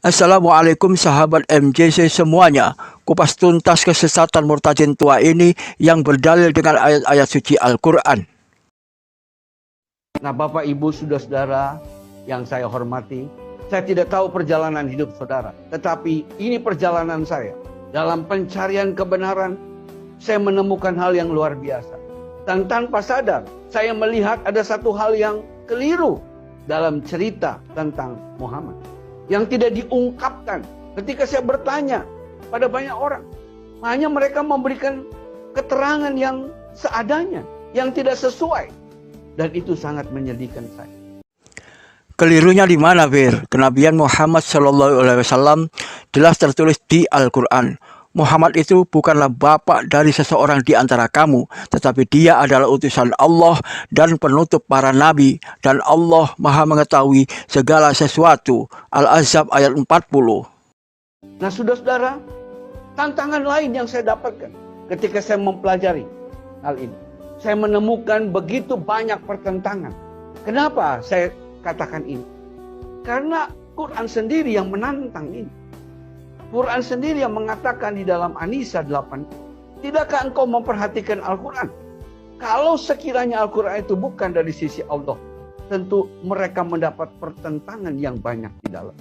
Assalamualaikum sahabat MJC semuanya. Kupas tuntas kesesatan murtadin tua ini yang berdalil dengan ayat-ayat suci Al-Quran. Nah, Bapak, Ibu, saudara yang saya hormati, saya tidak tahu perjalanan hidup saudara, tetapi ini perjalanan saya. Dalam pencarian kebenaran, saya menemukan hal yang luar biasa. Dan tanpa sadar, saya melihat ada satu hal yang keliru dalam cerita tentang Muhammad, yang tidak diungkapkan. Ketika saya bertanya pada banyak orang, hanya mereka memberikan keterangan yang seadanya, yang tidak sesuai. Dan itu sangat menyedihkan saya. Kelirunya di mana, Bir? Kenabian Muhammad SAW jelas tertulis di Al-Quran. Muhammad itu bukanlah bapak dari seseorang di antara kamu, tetapi dia adalah utusan Allah dan penutup para nabi, dan Allah Maha mengetahui segala sesuatu. Al-Ahzab ayat 40. Nah, saudara-saudara, tantangan lain yang saya dapatkan ketika saya mempelajari hal ini, saya menemukan begitu banyak pertentangan. Kenapa saya katakan ini? Karena Quran sendiri yang menantang ini. Quran sendiri yang mengatakan di dalam An-Nisa 8, tidakkah engkau memperhatikan Al-Quran? Kalau sekiranya Al-Quran itu bukan dari sisi Allah, tentu mereka mendapat pertentangan yang banyak di dalam.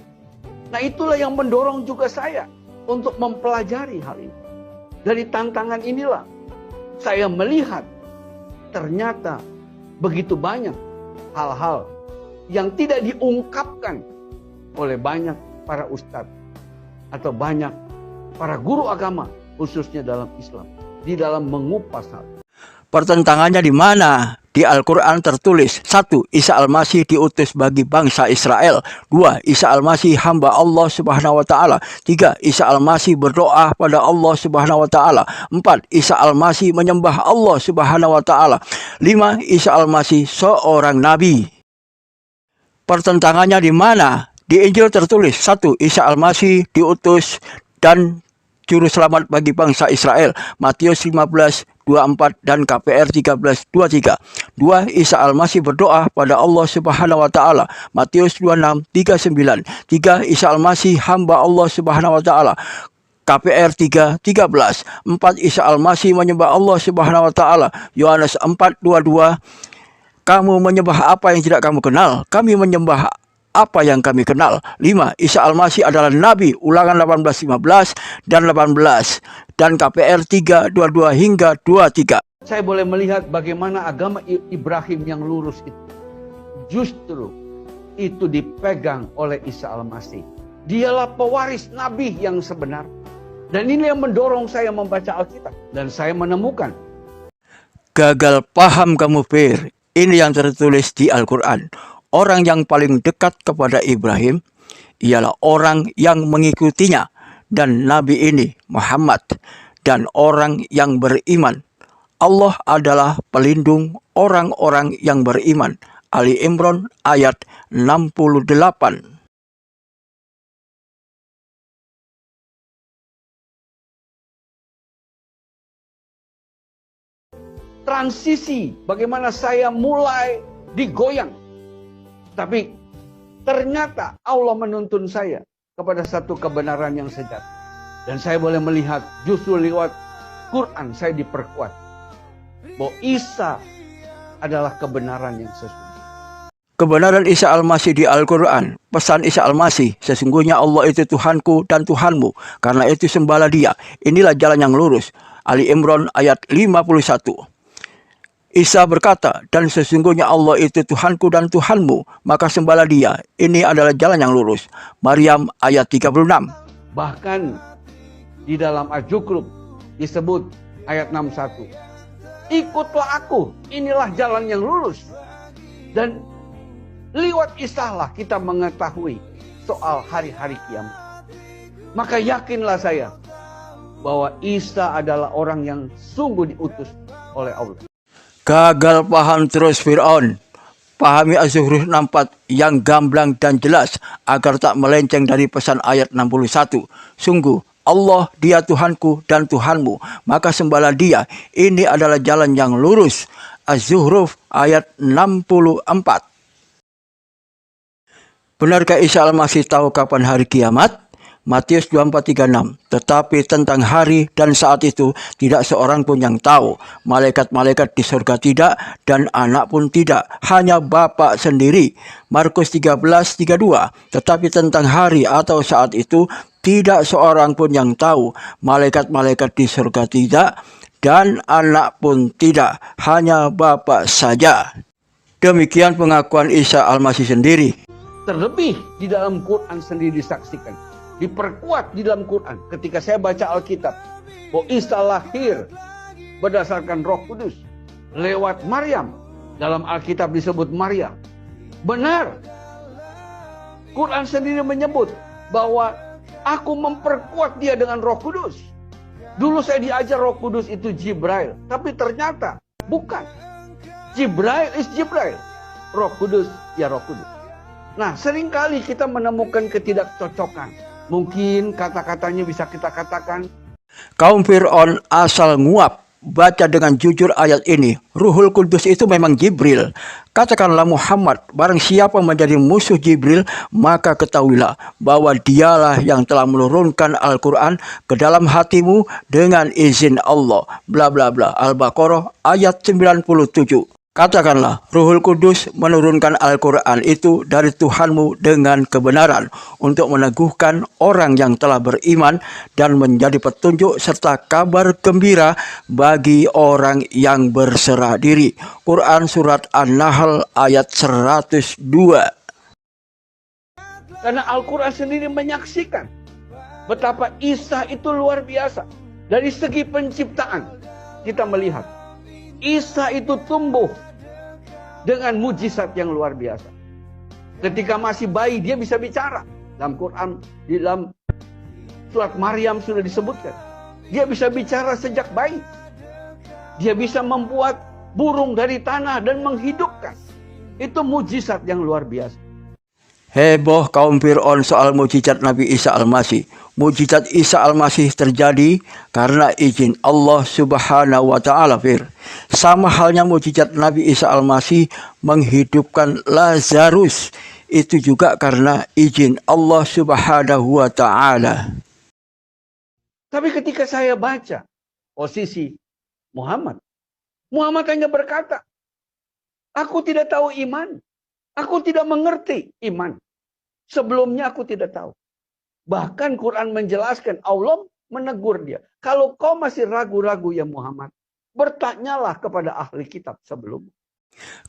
Nah, itulah yang mendorong juga saya untuk mempelajari hal ini. Dari tantangan inilah saya melihat ternyata begitu banyak hal-hal yang tidak diungkapkan oleh banyak para ustadz atau banyak para guru agama, khususnya dalam Islam, di dalam mengupas hal. Pertentangannya di mana? Di Al-Quran tertulis, 1. Isa Al-Masih diutus bagi bangsa Israel. 2. Isa Al-Masih hamba Allah Subhanahu wa Ta'ala. 3. Isa Al-Masih berdoa pada Allah Subhanahu wa Ta'ala. 4. Isa Al-Masih menyembah Allah Subhanahu wa Ta'ala. 5. Isa Al-Masih seorang nabi. Pertentangannya di mana? Di Injil tertulis, 1. Isa Al-Masih diutus dan juru selamat bagi bangsa Israel. Matius 15:24 dan KPR 13:23. 2. Isa Al-Masih berdoa pada Allah Subhanahu wa Ta'ala. Matius 26:39. 3. Isa Al-Masih hamba Allah Subhanahu wa Ta'ala. KPR 3:13. 4. Isa Al-Masih menyembah Allah Subhanahu wa Ta'ala. Yohanes 4:22. Kamu menyembah apa yang tidak kamu kenal? Kami menyembah apa yang kami kenal. 5. Isa Al-Masih adalah Nabi. Ulangan 18:15 dan 18. Dan KPR 3:22 hingga 23. Saya boleh melihat bagaimana agama Ibrahim yang lurus itu justru itu dipegang oleh Isa Al-Masih. Dialah pewaris Nabi yang sebenar. Dan ini yang mendorong saya membaca Alkitab. Dan saya menemukan, gagal paham kamu, Bir. Ini yang tertulis di Al-Quran. Orang yang paling dekat kepada Ibrahim ialah orang yang mengikutinya dan Nabi ini Muhammad dan orang yang beriman. Allah adalah pelindung orang-orang yang beriman. Ali Imran ayat 68. transisi bagaimana saya mulai digoyang. Tapi ternyata Allah menuntun saya kepada satu kebenaran yang sejati. Dan saya boleh melihat justru lewat Quran saya diperkuat bahwa Isa adalah kebenaran yang sesungguhnya. Kebenaran Isa Al-Masih di Al-Quran. Pesan Isa Al-Masih, sesungguhnya Allah itu Tuhanku dan Tuhanmu, karena itu sembahlah Dia. Inilah jalan yang lurus. Ali Imran ayat 51. Isa berkata, dan sesungguhnya Allah itu Tuhanku dan Tuhanmu, maka sembahlah Dia. Ini adalah jalan yang lurus. Maryam ayat 36. Bahkan di dalam Al-Zukhruf disebut ayat 61. Ikutlah aku, inilah jalan yang lurus. Dan lewat Isa lah kita mengetahui soal hari-hari kiamat. Maka yakinlah saya bahwa Isa adalah orang yang sungguh diutus oleh Allah. Gagal paham terus Fir'aun. Pahami Az-Zukhruf 64 yang gamblang dan jelas agar tak melenceng dari pesan ayat 61. Sungguh Allah Dia Tuhanku dan Tuhanmu, maka sembahlah Dia. Ini adalah jalan yang lurus. Az-Zukhruf ayat 64. Benarkah Isa Al-Masih tahu kapan hari kiamat? Matius 24:36. Tetapi tentang hari dan saat itu tidak seorang pun yang tahu. Malaikat-malaikat di surga tidak dan anak pun tidak. Hanya Bapa sendiri. Markus 13:32. Tetapi tentang hari atau saat itu tidak seorang pun yang tahu. Malaikat-malaikat di surga tidak dan anak pun tidak. Hanya Bapa saja. Demikian pengakuan Isa Al-Masih sendiri. Terlebih di dalam Quran sendiri disaksikan, diperkuat di dalam Quran. Ketika saya baca Alkitab, bahwa Isa lahir berdasarkan Roh Kudus lewat Maryam. Dalam Alkitab disebut Maria. Benar. Quran sendiri menyebut bahwa aku memperkuat dia dengan Roh Kudus. Dulu saya diajar Roh Kudus itu Jibril, tapi ternyata bukan. Jibril is Jibril. Roh Kudus ya Roh Kudus. Nah, seringkali kita menemukan ketidakcocokan. Mungkin kata-katanya bisa kita katakan, kaum Fir'aun asal nguap. Baca dengan jujur ayat ini. Ruhul Kudus itu memang Jibril. Katakanlah Muhammad, barang siapa menjadi musuh Jibril, maka ketahuilah bahwa dialah yang telah menurunkan Al-Quran ke dalam hatimu dengan izin Allah. Bla bla bla. Al-Baqarah ayat 97. Katakanlah, Ruhul Kudus menurunkan Al-Quran itu dari Tuhanmu dengan kebenaran untuk meneguhkan orang yang telah beriman dan menjadi petunjuk serta kabar gembira bagi orang yang berserah diri. Quran Surat An-Nahl ayat 102. karena Al-Quran sendiri menyaksikan betapa Isa itu luar biasa. Dari segi penciptaan, kita melihat Isa itu tumbuh dengan mujizat yang luar biasa. Ketika masih bayi dia bisa bicara. Dalam Quran, di dalam surat Maryam sudah disebutkan. Dia bisa bicara sejak bayi. Dia bisa membuat burung dari tanah dan menghidupkan. Itu mujizat yang luar biasa. Heboh kaum Fir'aun soal mujizat Nabi Isa Al-Masih. Mujizat Isa Al-Masih terjadi karena izin Allah Subhanahu wa Ta'ala. Sama halnya mujizat Nabi Isa Al-Masih menghidupkan Lazarus. Itu juga karena izin Allah Subhanahu wa Ta'ala. Tapi ketika saya baca posisi Muhammad hanya berkata, aku tidak tahu iman. Aku tidak mengerti iman. Sebelumnya aku tidak tahu. Bahkan Quran menjelaskan, Allah menegur dia. Kalau kau masih ragu-ragu ya Muhammad, bertanyalah kepada ahli kitab sebelumnya.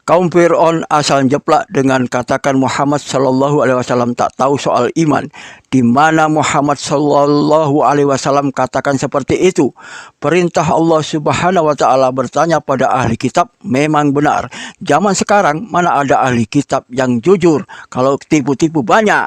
Kaum Fir'aun asal jeplak dengan katakan Muhammad Sallallahu Alaihi Wasallam tak tahu soal iman. Di mana Muhammad Sallallahu Alaihi Wasallam katakan seperti itu. Perintah Allah Subhanahu Wa Ta'ala bertanya pada ahli kitab memang benar. Zaman sekarang mana ada ahli kitab yang jujur. Kalau tipu-tipu banyak.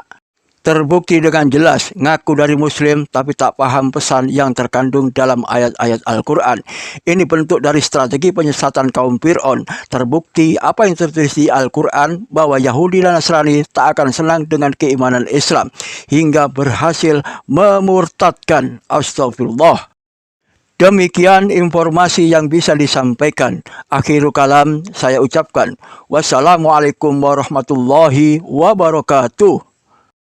Terbukti dengan jelas ngaku dari Muslim tapi tak paham pesan yang terkandung dalam ayat-ayat Al-Quran. Ini bentuk dari strategi penyesatan kaum Fir'aun. Terbukti apa yang tertulis di Al-Quran bahwa Yahudi dan Nasrani tak akan senang dengan keimanan Islam hingga berhasil memurtadkan. Astagfirullah. Demikian informasi yang bisa disampaikan. Akhirul kalam saya ucapkan. Wassalamualaikum warahmatullahi wabarakatuh.